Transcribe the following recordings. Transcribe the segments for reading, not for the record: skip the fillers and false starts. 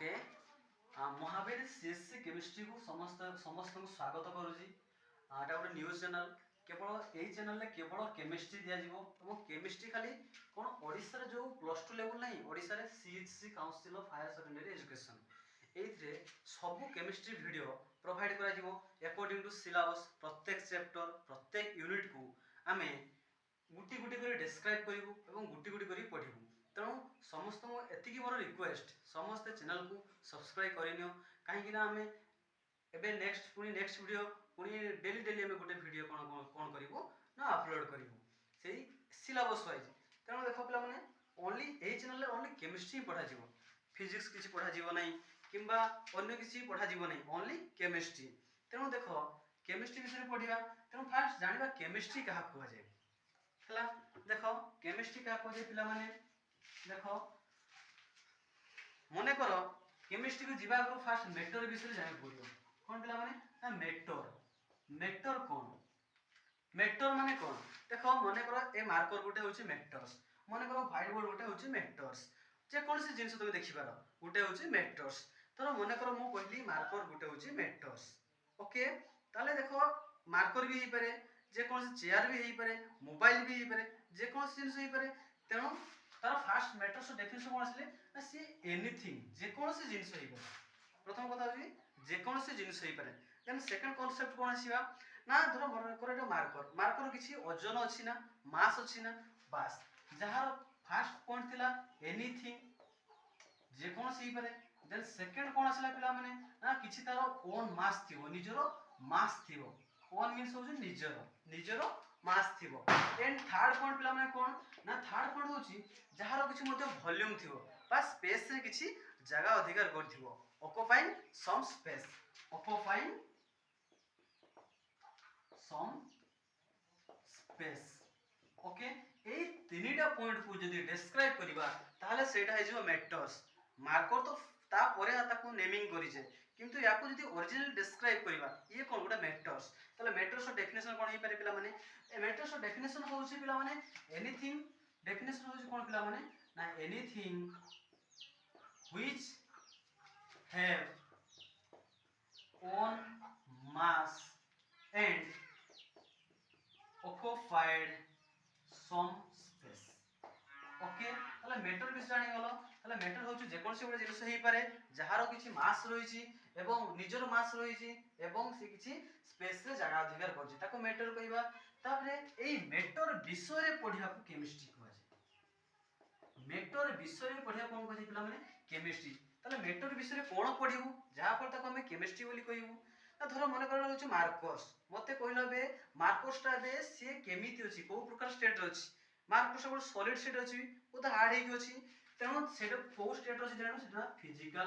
Okay Mahavir CSC chemistry को समस्त को स्वागत करुँची। एटा गोटे न्यूज चैनल केवल यही चैनल केवल केमिस्ट्री दिज्व केमिस्ट्री खाली कौन ओडिशा जो +2 लेवल ना ओडिशा रे CHSE council of higher secondary education ये सब केमिस्ट्री वीडियो प्रोवाइड करा अकॉर्डिंग टू सिलेबस प्रत्येक चैप्टर प्रत्येक यूनिट को आमे गुटी गुटी कर डिस्क्राइब करूँ गुटी गुटी कर पढ़ू। तेणु समस्त एति मोर रिक्वेस्ट समस्ते चैनल को सब्सक्राइब करनियो कहीं आम एबे नेक्स्ट वीडियो पुणी डेली डेली आम गोटे वीडियो कौन करूँ ना अपलोड करूँ से सिलेबस वाइज। तेणु देख पे ओनली यही चैनल ओनली केमिस्ट्री पढ़ा फिजिक्स किसी पढ़ा ना कि अन्य किसी पढ़ा ना ओनली केमिस्ट्री। तेणु देख केमिस्ट्री विषय पढ़ा तेणु फास्ट जाना केमिस्ट्री क्या कहुए है। देख केमिस्ट्री क्या कहुए पिला माने देख मन कर केमिस्ट्री को जीवा आगे फास्ट मेटर विषय जाना पड़ो कौन पिला माने मेटर कौन मेटर माने कौन देख मन कर ए मार्कर गोटे हूँ मेटर्स मन कर व्हाइट बोर्ड गोटे हूँ मेटर्स जेकोसी जिन तुम देखिपार गोटे हूँ मेटर्स तर मन कर मु कहली मार्कर गोटे हूँ मेटर्स ओके ताले देख मार्कर भी हो पारे जेकोसी चेयर भी हो पारे मोबाइल भी हो पारे जेकोसी जिन हो पारे। तेणु तार फास्ट मेटर्स डेफिनेशन कौन आसिले ना सी एनीथिंग जेकोसी जिन हो पारे। प्रथम कथा हूँ जेकोसी जिन हो पारे। देन सेकंड कांसेप्ट कौन आसीबा ना धर मन कर एटा मार्कर मार्कर किसी ओजन अछि ना मास अछि ना बास जहार फास्ट पॉइंट थिला एनीथिंग जेकोसी हो पारे। देन सेकंड कौन आसिला पिला माने ना किछि तार ओन मास थिबो निजरो मास थिबो ओन मींस होछि निजरो मास थिबो। एंड थर्ड पॉइंट पिला माने कोन ना थर्ड पॉइंट होछि जहार किछि मध्ये वॉल्यूम थिबो बा स्पेस रे किछि जगह अधिकार करथिबो occupying some space occupying some space okay. ए तीनटा पॉइंट को जदी डिस्क्राइब करबा ताले सेटा हे जो मेटर्स मार्कर तो ता परे ताको नेमिंग करिजे किंतु याको जदी ओरिजिनल डिस्क्राइब करबा ये कोन गोटा मेटर्स ताले मेटर्स डेफिनेशन कोन हे पारे पिला माने ए मेटर्स डेफिनेशन होउछि पिला माने एनीथिंग डेफिनेशन होउछि कोन पिला माने ना anything which have own mass and occupied some space okay. ताले मेटर विषय जानि गलो ताले मेटर होछु जेकोसी गोटे जिनिस हेई पारे जहार किछि मास रहिछि एवं निजर मास रहिछि एवं से किछि स्पेस रे जगह अधिकार करछि ताको मेटर कहबा। तापरे एई मेटर विषय रे पढिया को केमिस्ट्री कहै छै मेटर विषय रे पढिया कोन कहै छै पिला माने केमिस्ट्री। ताले मेटर विषय रे कोन पढिबु जहा पर ताको हमें केमिस्ट्री बोली कहबु ना धर मन कर होछु मार्कर्स मते कहलो बे मार्कर्स टा बे से केमिति अछि को प्रकार स्टेट रे अछि मार्कर्स गोटे सॉलिड स्टेट अछि वो तो हार्ड हेकी अछि। तेणु सेटा को स्टेट अछि जानो सेटा फिजिकल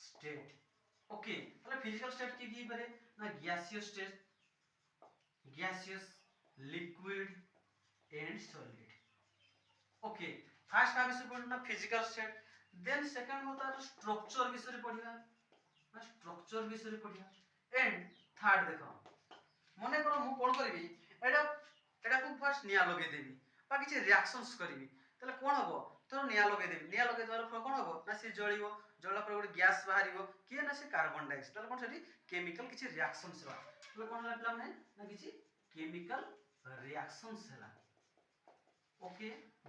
स्टेट ओके। ताले फिजिकल स्टेट की पारे ना gaseous state gaseous liquid and solid okay. First का विषय पढ़ना फिजिकल स्टेट देन सेकंड होता है स्ट्रक्चर विषय पढ़िया ना स्ट्रक्चर विषय पढ़िया एंड थर्ड देखो मने करो मु कोन करबी एडा एडा को फर्स्ट निया लगे देबी बा किछि रिएक्शंस करबी तले कोन हबो तो निया लगे देबी निया लगे देबार फल कोन हबो ना से जळिबो जळला पर गोटे गैस बाहरिबो किए ना से कार्बन डाइऑक्साइड तले कोन सेठी केमिकल किछि रिएक्शंस हबा तले कोन लागला माने ना किछि केमिकल रिएक्शंस हला ओके।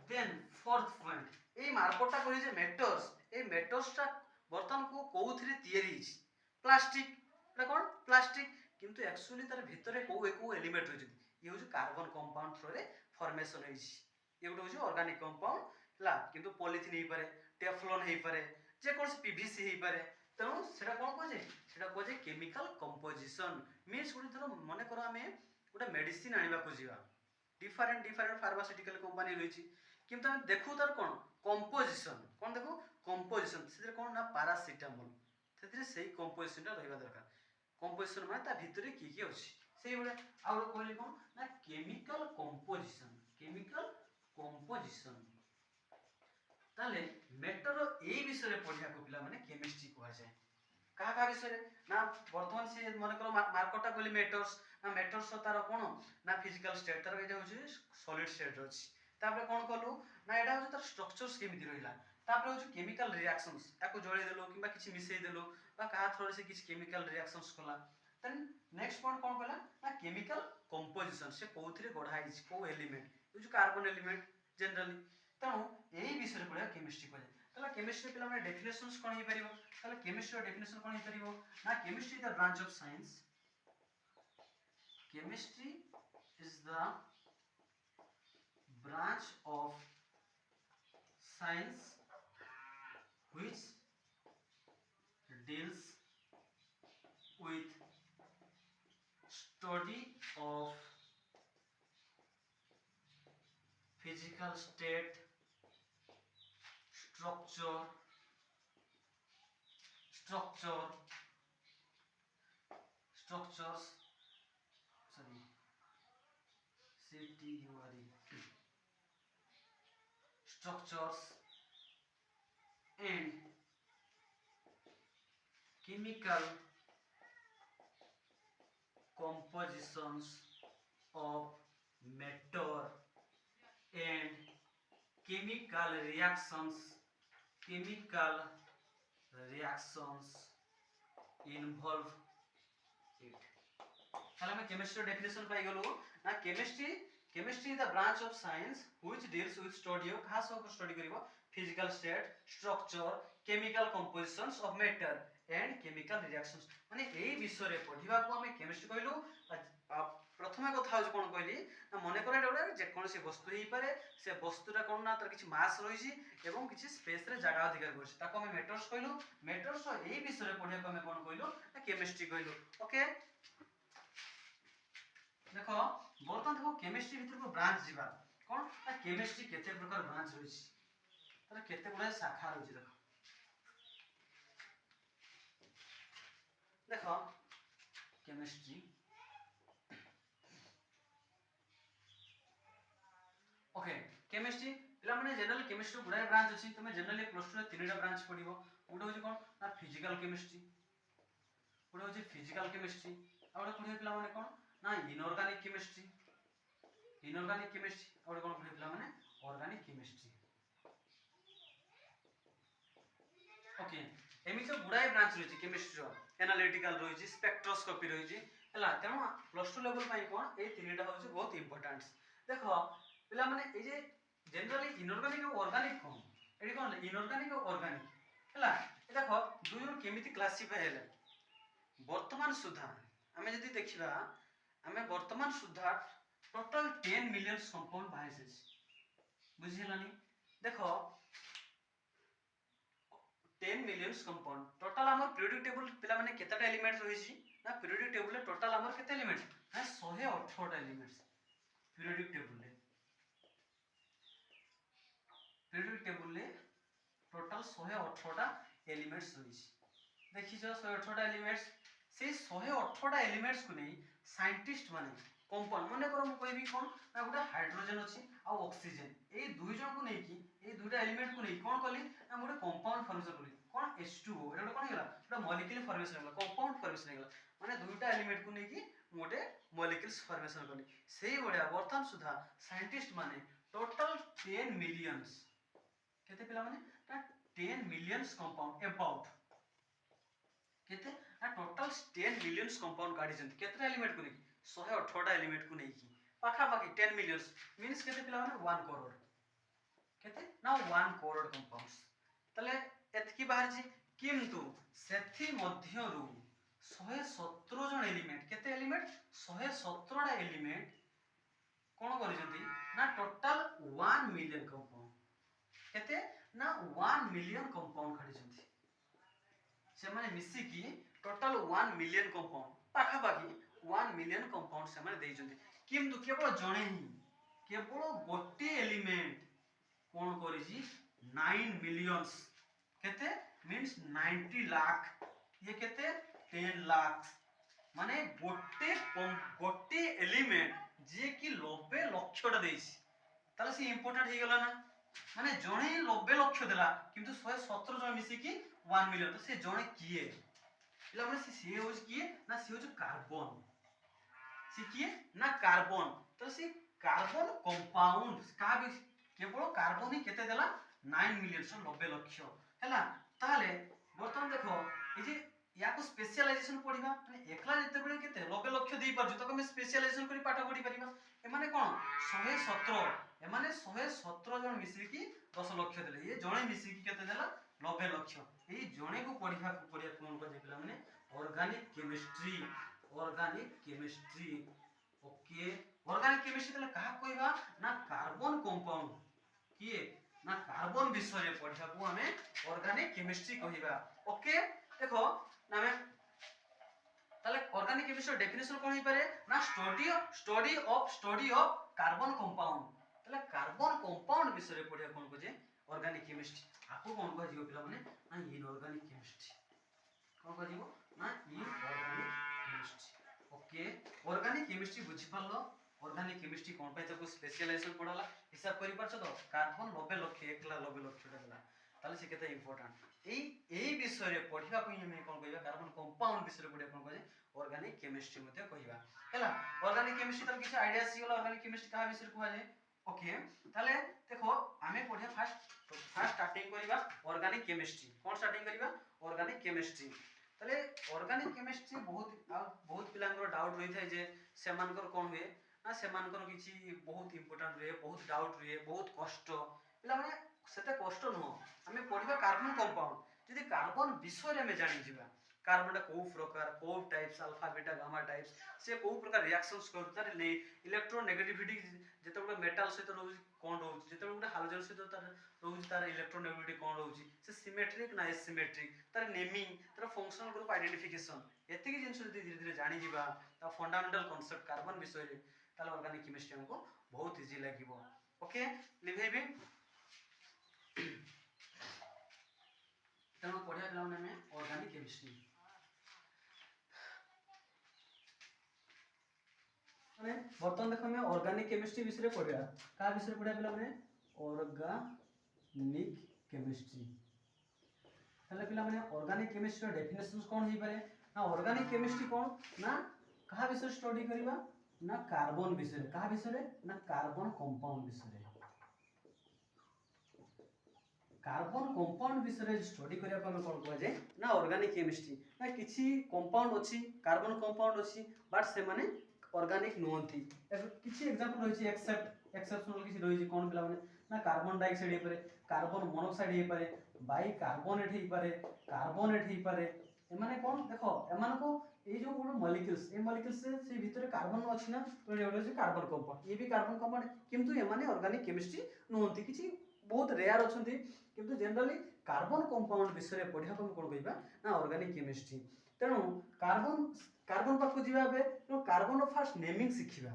देन फोर्थ पॉइंट ए मार्करटा कहि जे मेटर्सटा बर्तन को कोउथरे तयारी छि प्लास्टिक एटा कोन प्लास्टिक किंतु एक्चुअली तार भितरे को एलिमेंट रहि ये होज कार्बन कंपाउंड थ्रू रे फॉर्मेशन होइछि ये गोटे होज ऑर्गेनिक कंपाउंड हला किंतु पॉलीथिन हे पारे टेफ्लॉन हे पारे जे कोन पीवीसी हे पारे। तेणु सेटा कोन कहै सेटा कहै केमिकल कंपोजिशन मींस गोटे धर मने करो हमें गोटे मेडिसिन आनिबा को जीवा डिफरेंट फार्मास्यूटिकल कंपनी रही किंतु हम देखु तार कोन कंपोजिशन कोन देखु कंपोजिशन से कोन ना पैरासिटामोल से सही कंपोजिशन रहबा दरकार कंपोजिशन माने ता भितरे की अछि सेही बळे आ कहले कोन ना केमिकल कंपोजिशन ताले मेटर ए विषय पढ़िया को पिला माने केमिस्ट्री कहै छै का विषय ना वर्तमान से मन करो मार्करटा कहली मेटर्स ना मेटर्स तार कोन ना फिजिकल स्टेट तार एटा होछि सॉलिड स्टेट अछि तापर कोन कलु ना एटा हो तार स्ट्रक्चर्स केमिति रहिला तापर हो केमिकल रिएक्शंस याको जळे देलो किबा किछि मिसै देलो बा कहा थ्रो से किछि केमिकल रिएक्शंस कला देन नेक्स्ट पॉइंट कोन कला ना केमिकल कंपोजिशन से कोउथरे गढाई को एलिमेंट जो कार्बन एलिमेंट जनरली तणु एही विषय पढा केमिस्ट्री पढे तला केमिस्ट्री पिला माने डेफिनेशंस कोन हे परिबो तला केमिस्ट्री डेफिनेशन कोन हे परिबो ना chemistry the branch of science chemistry is the branch of science which deals with study of physical state, structures, sorry, structures and chemical compositions of matter and chemical reactions involve it. ताले मैं chemistry definition पाई गलो ना chemistry is the branch of science which deals with study of खास of study करिवो physical state structure chemical compositions of matter and chemical reactions माने एई विषय रे पढिबा को हमें केमिस्ट्री कहलु प्रथम कथा हो कोन कहली ना मने करे एटा जे कोनसी वस्तु ही पारे से वस्तुरा कोन ना तर किछि मास रहिछि एवं किछि स्पेस रे जगह अधिकार करछि ताको हमें मेटर्स कहलु मेटर्स एई विषय रे पढिबा को हमें कोन कहलु ना केमिस्ट्री कहलु ओके देखो बर्तमान देखो केमिस्ट्री भीतर को ब्रांच जीवा कोन ना केमिस्ट्री केते प्रकार ब्रांच रहिछि तर केते गुडा शाखा रहिछि देखो केमिस्ट्री ओके केमिस्ट्री पिला माने जनरल केमिस्ट्री गुडा ब्रांच अछि तमे जनरली प्लस 2 रे तीनटा ब्रांच पढिबो गुडा होछि कोन ना फिजिकल केमिस्ट्री गुडा होछि फिजिकल केमिस्ट्री आ गुडा पढिबो पिला माने कोन ना इनऑर्गेनिक केमिस्ट्री और कोन पढे पिला माने ऑर्गेनिक केमिस्ट्री ओके एमी सब गुडाय ब्रांच रहिछि केमिस्ट्री रो एनालिटिकल रहिछि स्पेक्ट्रोस्कोपी रहिछि हला तेनो प्लस 2 लेवल पई कोन ए तीनटा होछि बहुत इंपोर्टेंट देखो पिला माने ए जे जनरली इनऑर्गेनिक और ऑर्गेनिक कोन एडी कोन इनऑर्गेनिक और ऑर्गेनिक हला ए देखो दुई रो केमिति क्लासिफाई हेले वर्तमान सुधा हमें जदी देखिबा हमें वर्तमान सुधा टोटल 10 मिलियन कंपाउंड बाइसेस बुझिलानी देखो 10 मिलियन कंपाउंड टोटल हमर पीरियोडिक टेबल पिला माने केतेटा एलिमेंट रहिछि ना पीरियोडिक टेबल ले टोटल हमर केते एलिमेंट है 118 टा एलिमेंट्स पीरियोडिक टेबल ले टोटल 118 टा एलिमेंट्स रहिछि देखिजो 118 टा एलिमेंट्स से 118 टा एलिमेंट्स को नै साइंटिस्ट माने कंपाउंड माने करो म कहबी कोन ना गुडा हाइड्रोजन अछि आ ऑक्सीजन ए दुई जन को नै की ए दुईटा एलिमेंट को नै कोन कली ना गुडा कंपाउंड फॉर्मेशन कली कोन H2O एटा कोन हेला एटा मॉलिक्यूल फॉर्मेशन हेला कंपाउंड फॉर्मेशन हेला माने दुईटा एलिमेंट को नै की मोटे मॉलिक्यूल्स फॉर्मेशन कली सेही बडा वर्तमान सुधा साइंटिस्ट माने टोटल 10 मिलियंस केते पिला माने 10 मिलियंस कंपाउंड अबाउट केते ना टोटल 10 मिलियंस कंपाउंड काढी जंती केते एलिमेंट को नै 118 टा एलिमेंट को नै की पाखा पाखी 10 मिलियंस मींस केते पिला माने 1 करोड़ केते ना 1 करोड़ कंपाउंड्स तले एतकी बाहर जी किंतु सेथि मध्यरु 117 जन एलिमेंट केते एलिमेंट 117 टा एलिमेंट कोन करि जंती ना टोटल 1 मिलियन कंपाउंड केते ना 1 मिलियन कंपाउंड काढी जंती से माने मिसी की टोटल 1 मिलियन कंपाउंड पाखा पाखी 1 मिलियन कंपाउंड से माने देइ जंती किंतु केवल जणे ही केवल गोटे एलिमेंट कोन करि जी 9 मिलियंस केते मींस 90 लाख ये केते 10 लाख माने गोटे एलिमेंट जे कि 90 लाख टा देइछि ताले से इंपोर्टेंट हे गेला ना माने जणे 90 लाख देला किंतु 117 जण मिसी की 1 मिलियन तो से जणे किए इला माने से होज किए ना से होज कार्बन से किए ना कार्बन तो से कार्बन कंपाउंड का भी केवल कार्बन ही केते देला 9 मिलियन 90 लक्ष हैला ताले बर्तमान देखो ए जे याको स्पेशलाइजेशन पढिबा माने एकला जते बेले केते 90 लक्ष देई परजु तो हम स्पेशलाइजेशन करी पाठ पढी परिबा ए माने कोन 117 ए माने 117 जन मिसी की 10 लक्ष देले ये जणे मिसी की केते देला 90 लक्ष ए जणे को पढिबा कोन को जे पिला माने organic chemistry okay organic chemistry तले कहा कहबा ना कार्बन कंपाउंड किए ना कार्बन विषय पढ़ा को हमें ऑर्गेनिक केमिस्ट्री कहबा ओके देखो ना हमें ताले ऑर्गेनिक केमिस्ट्री डेफिनेशन कोन ही पारे ना स्टडी ऑफ कार्बन कंपाउंड ताले कार्बन कंपाउंड विषय पढ़ा कोन को जे ऑर्गेनिक केमिस्ट्री आपको कोन को जीव पिला माने ना इनऑर्गेनिक केमिस्ट्री कोन को जीव ना inorganic chemistry okay organic chemistry बुझी पालो ऑर्गेनिक केमिस्ट्री कोन पे तको स्पेशलाइजेशन पढ़ाला हिसाब करि पाछो तो कार्बन 90 लक्ष एकला 90 लक्ष देला ताले से केते इंपोर्टेंट एई विषय रे पढ़िबा को हम कोन कहबा कार्बन कंपाउंड विषय रे पढ़िबा कोन कहजे ऑर्गेनिक केमिस्ट्री मते कहबा हैला ऑर्गेनिक केमिस्ट्री तर किछ आईडिया सी होला ऑर्गेनिक केमिस्ट्री कहा विषय रे कहजे ओके ताले देखो हमें पढ़िया फर्स्ट स्टार्टिंग करिबा ऑर्गेनिक केमिस्ट्री कोन स्टार्टिंग करिबा ऑर्गेनिक केमिस्ट्री ताले ऑर्गेनिक केमिस्ट्री बहुत पिलांकर डाउट रही थाए जे सेमानकर कोन हुए ना सेमानकर किछि बहुत इंपोर्टेंट रहे बहुत डाउट रहे बहुत कष्ट पिला माने सेते कष्ट न हमें पढ़िबा कार्बन कंपाउंड यदि कार्बन विषय रे हमें जानि जिबा कार्बन को प्रकार को types alpha beta gamma types से को प्रकार रिएक्शंस करता रे इलेक्ट्रोनेगेटिविटी जेतबे मेटल सहित रहउछि कोन रहउछि जेतबे गुटे हाइड्रोजन सहित तार रहउछि तार इलेक्ट्रोनेगेटिविटी कोन रहउछि से सिमेट्रिक ना एसिमेट्रिक तार नेमिंग तार फंक्शनल ग्रुप आइडेंटिफिकेशन एतिकी जिंस जदि धीरे धीरे जानि जिबा ता फंडामेंटल कांसेप्ट कार्बन विषय रे ताले ऑर्गेनिक केमिस्ट्री हमको बहुत इजी लागिवो ओके लिखेबे तनो पढ़िया गला में ऑर्गेनिक केमिस्ट्री माने बर्तमान देखो हमें ऑर्गेनिक केमिस्ट्री विषय पढ़िया का विषय पढ़िया पिला माने ऑर्गेनिक केमिस्ट्री तले पिला माने ऑर्गेनिक केमिस्ट्री डेफिनेशंस कोन ही पारे ना ऑर्गेनिक केमिस्ट्री कोन ना कहा विषय स्टडी करिबा ना कार्बन विषय कहा विषय ना कार्बन कंपाउंड विषय कार्बन कंपाउंड विषय स्टडी करिया को हम कोन कहै जे ना ऑर्गेनिक केमिस्ट्री ना किछि कंपाउंड अछि कार्बन कंपाउंड अछि बट से माने ऑर्गेनिक नोंती किछि एग्जांपल होई छै एक्सेप्शनल किछि रहि छै कोन पिला माने ना कार्बन डाइऑक्साइड हे पारे कार्बन मोनोऑक्साइड हे पारे बाइकार्बोनेट हे पारे कार्बोनेट हे पारे ए माने कोन देखो ए माने को ए जो गुड मॉलिक्यूल्स से भीतर कार्बन अछि ना तो एडो जे कार्बन कंपाउंड ये भी कार्बन कंपाउंड किंतु ए माने ऑर्गेनिक केमिस्ट्री नोंती किछि बहुत रेयर अछंती किंतु जनरली कार्बन कंपाउंड विषय पढ़िया को कोन कहबा ना ऑर्गेनिक केमिस्ट्री तेनु कार्बन पाखु जीवा बे तो कार्बन रो फर्स्ट नेमिंग सिखिबा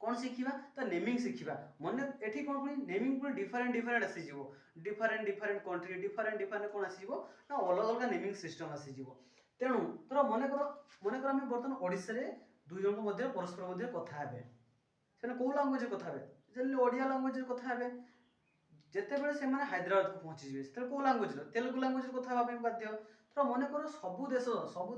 कोन सिखिबा त नेमिंग सिखिबा माने एठी कोन पुनी नेमिंग पुनी डिफरेंट आसी जीवो डिफरेंट कंट्री डिफरेंट कोन आसी जीवो ना अलग अलग नेमिंग सिस्टम आसी जीवो तेनु तोरा मने कर हम बर्तन ओडिसा रे दुई जन को मध्ये परस्पर मध्ये कथा हेबे सेने को लैंग्वेज कथा हेबे जल्दी ओडिया लैंग्वेज रे कथा हेबे जेते बेले से माने हैदराबाद को पहुंची जिवे सेते को लैंग्वेज रे तेलुगु लैंग्वेज रे कथा हेबा पे बाध्य तो मने करो सब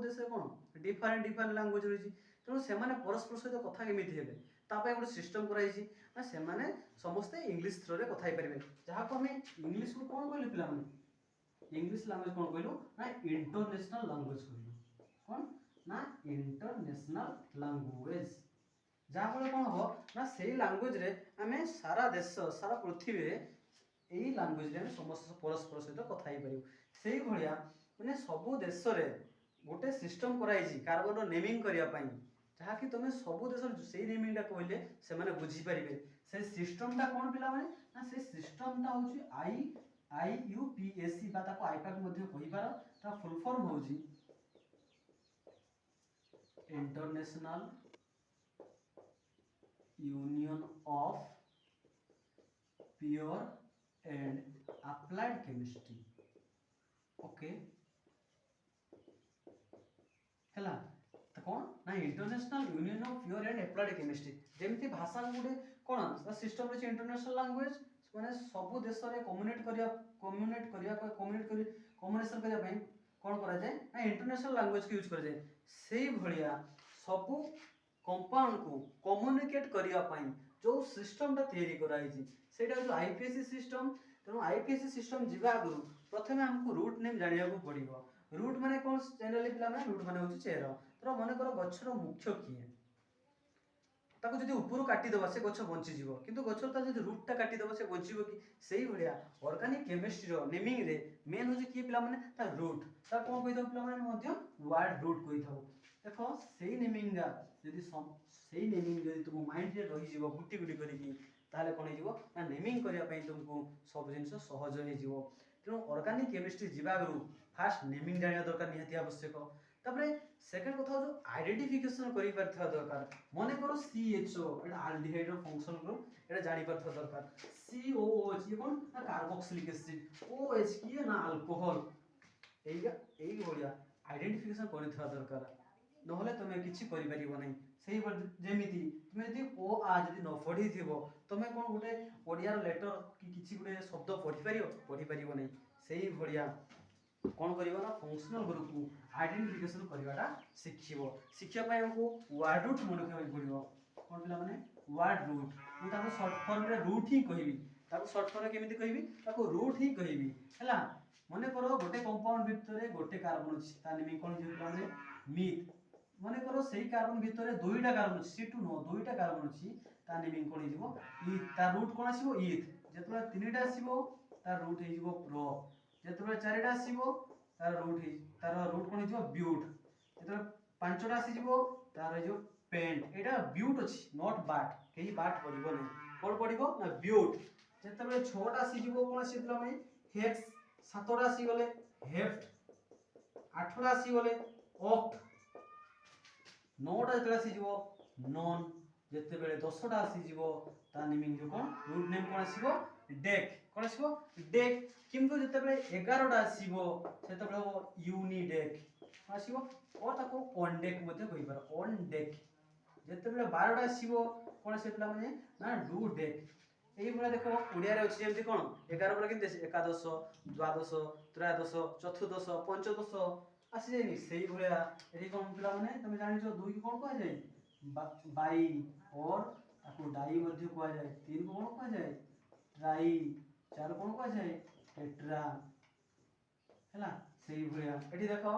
देश कोन डिफरेंट लैंग्वेज रही तेणु से परस्पर सहित कथा केमिति हेबे तापय गोटे सिस्टम कराई छी ना से माने समस्ते इंग्लिश थ्रो रे कथा हे परिबे जहा को हमें इंग्लिश को कोन कहलु पिला माने इंग्लिश लैंग्वेज कोन कहलु ना इंटरनेशनल लैंग्वेज कहलु कोन ना इंटरनेशनल लैंग्वेज जहा फले कोन हो ना सेही लैंग्वेज रे हमें सारा देश सारा पृथ्वी रे एही लैंग्वेज रे समस्त परस्पर सहित कथा हे परिबो सेही भलिया माने सबु देश रे गोटे सिस्टम कराई छी कार्बन रो नेमिंग करिया पई जहा कि तुमे सबु देश सेही नेमिंग टा कहले से माने बुझी परिबे से सिस्टम टा कोन पिला माने ना से सिस्टम टा होची IUPAC बा ताको आईपैक मध्ये कहि पारो ता फुल फॉर्म होची international union of pure and applied chemistry okay हला त कोन ना international union of pure and applied chemistry जेमति भाषा गुडे कोन सिस्टम रे इंटरनेशनल लैंग्वेज माने सब देश रे कम्युनिकेशन करिया पई कोन करा जाय ना इंटरनेशनल लैंग्वेज के यूज करा जाय सेही भलिया सब कंपाउंड को कम्युनिकेट करिया पई जो सिस्टमटा तैयारी कराई सेटा जो आईपीएससी सिस्टम। तेणु आईपीएससी सिस्टम जीवा आगु प्रथमे हमको रूट नेम जानिया को पड़िबो। रूट माने कोन जनरली पिला माने रूट माने होची चेर। तो मन कर गछर मुख्य किए ताको जदि ऊपर काटी दबा से गछ बंची जीवो किंतु गछर ता जदि रूट टा काटी दबा से बंचीबो कि सेही भलिया ऑर्गेनिक केमिस्ट्री रो नेमिंग रे मेन होची कि पिला माने ता रूट ता कोन कहि दो पिला माने मध्य वर्ड रूट कहि थाओ। देखो सेही नेमिंग गा जदि सेही नेमिंग जदि तुम माइंड रे रही जीवो गुटी गुटी करी कि ताले कोन हिजो ना नेमिंग करिया पई तुमको सब जिंस सहज हे जीवो। तेणु ऑर्गेनिक केमिस्ट्री जीवा गरु फास्ट नेमिंग जानिया दरकार निहाती आवश्यक। तापरे सेकंड कथा जो आइडेंटिफिकेशन करि परथवा दरकार। माने करो सीएचओ एटा अल्डिहाइड रो फंक्शन ग्रुप एटा जानि परथवा दरकार। सीओओएच ये कोन ना कार्बोक्सिलिक एसिड ओएच की ना अल्कोहल एइगा एइ भलिया आइडेंटिफिकेशन करिथवा दरकार। नहले तमे किछि करि परिबो नै। सेही जेमिति तुमे जदि ओ आ जदि न पढी थिबो तमे कोन गुटे ओडिया रो लेटर कि किछि गुटे शब्द पढी परिबो नै। सेही भलिया कोन करिवो ना फंक्शनल ग्रुप को आइडेंटिफिकेशन करिवाटा शिखिबो। शिक्षा पय हमको वर्ड रूट मन रखिबा पड़िबो। कोन पिला माने वर्ड रूट मु ताको शॉर्ट फॉर्म रे रूट ही कहिबी। ताको शॉर्ट फॉर्म रे केमिति कहिबी ताको रूट ही कहिबी हैला। माने करो गोटे कंपाउंड भितरे गोटे कार्बन अछि ता नेमिंग कोन जे पिला माने मीथ। माने करो सेही कार्बन भितरे दुईटा कार्बन अछि C2 नो दुईटा कार्बन अछि ता नेमिंग कोन हिजबो ईथ। ता रूट कोन आसीबो ईथ। जेतबे तीनटा आसीबो ता रूट हिजबो प्रो। जेतबे चारिटा आसीबो तार रूट कोन हिजबो ब्यूट। जेतबे पांचटा आसी जिवो तार हिजबो पेंट। एटा ब्यूट अछि नॉट बाट केही बाट पड़िबो नै कोन पड़िबो ना ब्यूट। जेतबे छटा आसी जिवो कोन आसी पिला माने हेक्स। सातटा आसी गले हेफ्ट। आठटा आसी गले ऑक्ट। नौटा जेतबे आसी जिवो नॉन। जेतबे 10टा आसी जिवो ता नेमिंग जो कोन रूट नेम कोन आसीबो डेक। कोन आसीबो डेक। किंतु जेतबे 11टा आसीबो सेतबे हो यूनिडेक आसीबो और ताको ऑन डेक मध्ये कहि पार ऑन डेक। जेतबे 12टा आसीबो कोन आसी पिला माने ना डू डेक। एही भला देखो ओडिया रे अछि जेमति कोन 11 भला किन देसी एकादश द्वादश त्रयोदश चतुर्दश पंचदश आसी जेनी सेही भला एही कोन पिला माने तमे जानि जो दुई कोन कह जाय बाई और ताको डाई मध्ये कह जाय। तीन कोन कह जाय ट्राई। चार कोन कह जाय टेट्रा हैला। सेही भलिया एठी देखो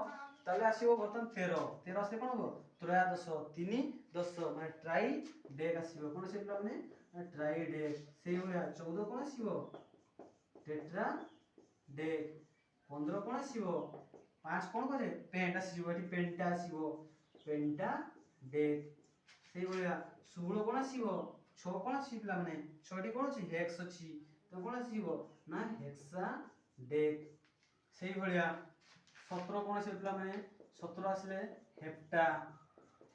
ताले आसीबो बर्तन 13 13 से कोन हो त्रयोदश 3 10 माने ट्राई डेक आसीबो। कोन से पिला माने ट्राई डेक। सेही भलिया 14 कोन आसीबो टेट्रा डेक। 15 कोन आसीबो 5 कोन करे पेंट आसीबो। एठी पेंटा आसीबो पेंटा डेक। सेही भलिया 16 कोन आसीबो 6 कोन आसी पिला माने 6 टी कोन अछि हेक्स अछि तो कोन आसीबो ना हेक्सा डेक। सेही भलिया 17 कोन आसी पिला माने 17 आसले हेप्टा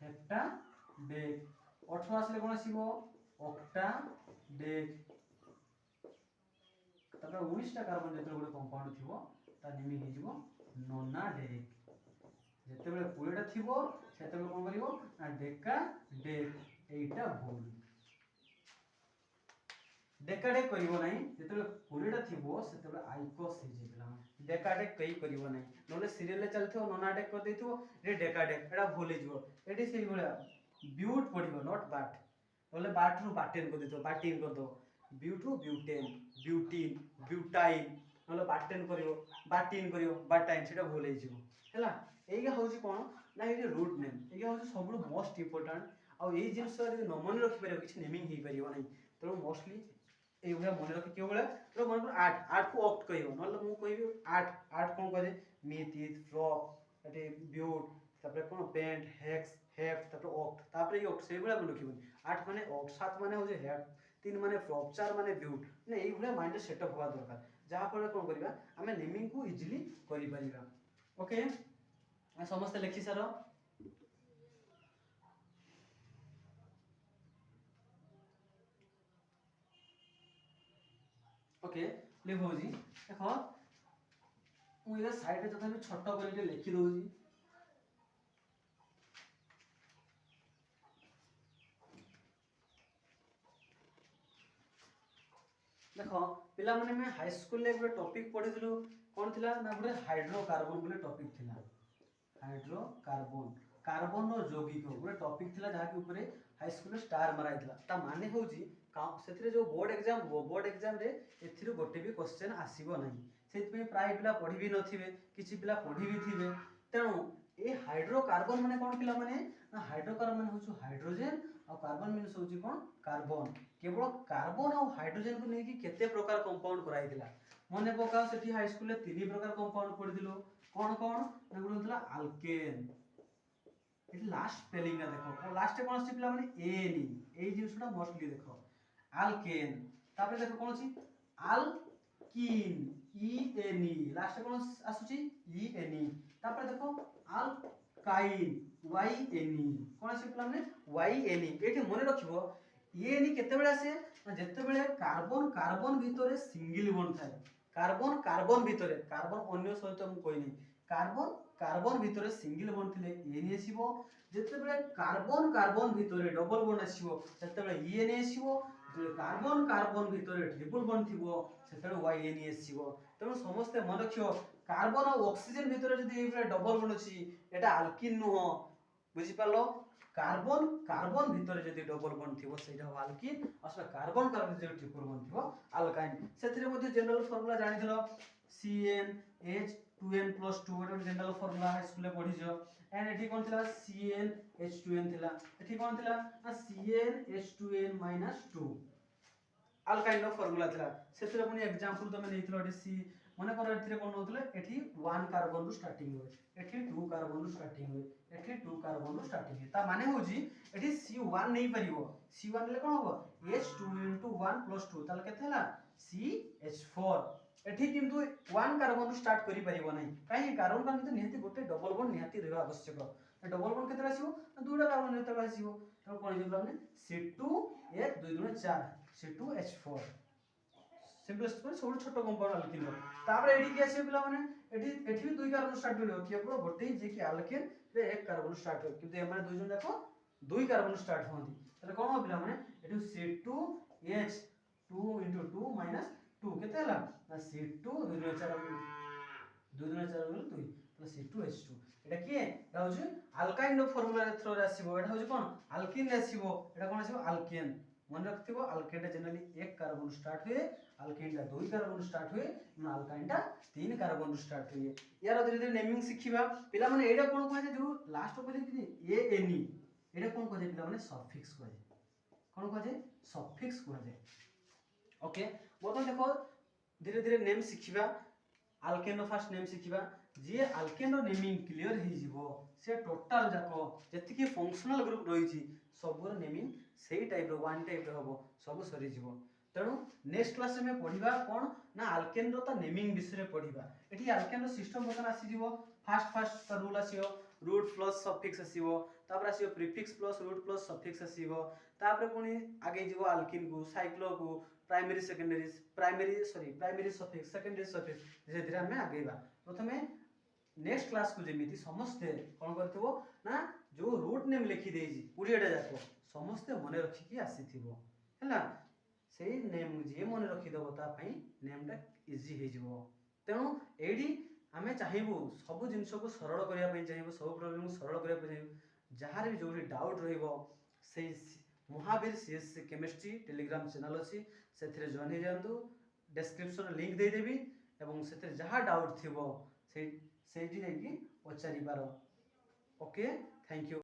हेप्टा डेक। 18 आसले कोन आसीबो ऑक्टा डेक। तबे 19 टा कार्बन जेतबे गोटे कंपाउंड थिबो ता नेमिंग हि जिवो नोना डेक। जेतबे 20 टा थिबो सेतबे कोन करिवो ना डेका डेक। एइटा भूल डेकाडेक करिवो नाही। जेतबे 20 टा थिबो सेतबे आइकोस हि जेतला डेकाडेक कई करिवो नाही। नले सीरियल ले चलथिबो नोनाडेक कर देथिबो रे डेकाडेक एटा भूल हि जिवो। एटी सेही भलिया ब्यूट पडिवो नॉट बाट। नले बाट रु बाटेन कर देथिबो बाटिन कर दो ब्यूट रु ब्यूटेन ब्यूटिन ब्यूटाइल नले बाटेन करिवो बाटिन करिवो बाटाइन सेटा भूल हि जिवो हैला। एइगा होची कोन ना एइ रूट नेम एइगा होची सबरो मोस्ट इंपोर्टेंट। आ एइ जिंस जदि न मन रखि परिबो किछ नेमिंग हि परिबो नाही। तो मोस्टली एइ भलिया मन रखि केउ भलिया तो मन को 8 8 को ऑक्ट कहिबो नले मु कहिबी 8 8 कोन कहे मिथित फ्रॉक एटे ब्यूट तापर कोन पेंट हेक्स हेफ्ट तापर ऑक्ट तापर ई ऑक्ट सेइ भलिया मन रखिबो। 8 माने ऑक्ट 7 माने हो जे हेफ्ट 3 माने फ्रॉक 4 माने ब्यूट ने एइ भलिया माइंड सेटअप होवा दरकार जहा पर कोन करिबा हमें नेमिंग को इजीली करि परिबा। ओके समस्त लेखि सारो। ओके लिखो जी देखो मु इधर साइड रे तथापि छोट करी लिखि दउजी। देखो पिला माने में हाई स्कूल ले एक टॉपिक पढिथिलु कोन थिला ना गुटे हाइड्रोकार्बन बोले टॉपिक थिला। हाइड्रोकार्बन कार्बन रो यौगिक गुटे टॉपिक थिला जहा के ऊपर हाई स्कूल स्टार मराइला ता माने होउची से जो बोर्ड एग्जाम रे एथिरो गोटे भी क्वेश्चन आसीबो नहीं से प्राय पिला पढ़ी भी नथिबे किछि पिला पढ़ी भी थिबे तेणु ए हाइड्रोकार्बन माने कोन पिला माने हाइड्रोकार्बन माने होछु हाइड्रोजन और कार्बन मीन्स होछि कोन कार्बन केवल कार्बन और हाइड्रोजन को नेकी केते प्रकार कंपाउंड कराइतिला मने पकाओ सेठी हाई स्कूल रे तीन प्रकार कंपाउंड पढ़िदिलो कोन कोन ना गुणतला अल्केन इट लास्ट स्पेलिंग का देखो लास्ट कोन आसी पिला माने एनी ए जिंसटा मोस्टली देखो अल्केन तापर देखो कोन अछि alkene E N E last कोन आसुची ई एन ई तापर देखो अल्काइन वाई एन ई कोन आसी पिला माने वाई एन ई एठी मने रखिबो ई एन ई केते बेले आसे जेते बेले कार्बन कार्बन भितरे सिंगल बॉन्ड थाए कार्बन कार्बन भितरे कार्बन अन्य सहित हम कोइ नै कार्बन कार्बन भितरे सिंगल बॉन्ड थिले एन आसीबो जेते बेले कार्बन कार्बन भितरे डबल बॉन्ड आसीबो सेते बेले ई एन आसीबो जे कार्बन कार्बन भितरे ट्रिपल बॉन्ड थिबो सेते बेले वाई एन आसीबो तेणु समस्त मन रखियो कार्बन और ऑक्सीजन भितरे जदी एबे डबल बॉन्ड अछि एटा अल्किन नुह बुझि पालो कार्बन कार्बन भितरे जदी डबल बॉन्ड थिबो सेटा अल्किन असला कार्बन कार्बन जदी ट्रिपल बॉन्ड थिबो अल्काइन सेथिरे मध्ये जनरल फार्मूला जानि दिलो CnH2n+2 एटा जनरल फार्मूला हाई स्कूल रे पढिजो एंड एठी कोन थिला CnH2n थिला एठी कोन थिला CnH2n-2 अल्काइन रो फार्मूला थिला सेथिरे पुनी एग्जांपल तमे नेथिलो एठी सी मने कर एथिरे कोन होतले एठी 1 कार्बन रो स्टार्टिंग होय एठी 2 कार्बन रो स्टार्टिंग होय एठी 2 कार्बन रो स्टार्टिंग है ता माने होजी एठी C1 नै परिबो C1 ले कोन होबो H2n/1+2 ताले केते हला CH4 एठी किंतु 1 कार्बन रो स्टार्ट करि परिबो नै काहे कारण का तो निहति गोटे डबल बॉन्ड निहति रहबा आवश्यक डबल बॉन्ड केते आसीबो दुटा कार्बन नेते आसीबो त कोन जेबला माने C2 1 2 2 4 C2H4 सिंपलेस्ट पर सब छोटो कंपाउंड अल्किन तापर एडी के आसी पिला माने एठी भी 2 कार्बन स्टार्ट करियो केवल गोटे जे कि अल्किन रे 1 कार्बन स्टार्ट हो किंतु ए माने दुई जन जाको 2 कार्बन स्टार्ट होंदी तले कोन हो पिला माने एठी C2H 2 * 2 - 2 केते हला C2 2 2 4 2 2 4 2 तो C2H2 एटा के एटा होजे अल्काइन रो फार्मूला रे थ्रो रे आसीबो एटा होजे कोन अल्किन रे आसीबो एटा कोन आसीबो अल्केन मन रखथिबो अल्केन रे जनरली 1 कार्बन स्टार्ट हुए अल्केन टा 2 कार्बन स्टार्ट हुए न अल्काइन टा 3 कार्बन स्टार्ट हुए यार धीरे धीरे नेमिंग सिखिबा पिला माने एडा कोन कहै जे लास्ट को कहै कि ए एन ई एडा कोन कहै पिला माने सफिक्स कहै कोन कहै सफिक्स कहै ओके बोतो देखो धीरे धीरे name सिखिबा alkane row first name सिखिबा जे अल्केन रो नेमिंग क्लियर हे जिवो से टोटल जाको जति कि फंक्शनल ग्रुप रही छी सब रो नेमिंग सेही टाइप रो वन टाइप रो हबो सब सरी जिवो तेणु नेक्स्ट क्लास में पढ़िबा कोन ना अल्केन रो त नेमिंग विषय रे पढ़िबा एठी अल्केन रो सिस्टम बतन आसी जिवो फर्स्ट का रूल आसीओ रूट प्लस सफिक्स आसीबो तापर आसीओ prefix plus root plus suffix आसीबो तापर पुनी आगे जिवो अल्किन को साइक्लो को प्राइमरी सफिक्स सेकेंडरी सफिक्स धीरे धीरे हमें आगेबा प्रथमे नेक्स्ट क्लास को जेमिति समस्त कोन करथिबो ना जो रूट नेम लिखि देजी 20 टा जाको समस्त मने रखि कि आसीथिबो हैला सेही नेम जे मने रखि दबो ता पई नेम टा इजी हे जिवो तेणु एडी हमें चाहिबो सब जिंस को सरल करिया पई चाहिबो सब प्रॉब्लम को सरल करिया पई चाहिबो जहार भी जोडी डाउट रहइबो से Mahavir CS chemistry Telegram channel अछि सेथिरे जॉइन हे जानतु डिस्क्रिप्शन लिंक दे देबी एवं सेथिरे जहा डाउट थिबो से सेठी जाई कि पचारि पारो ओके थैंक यू।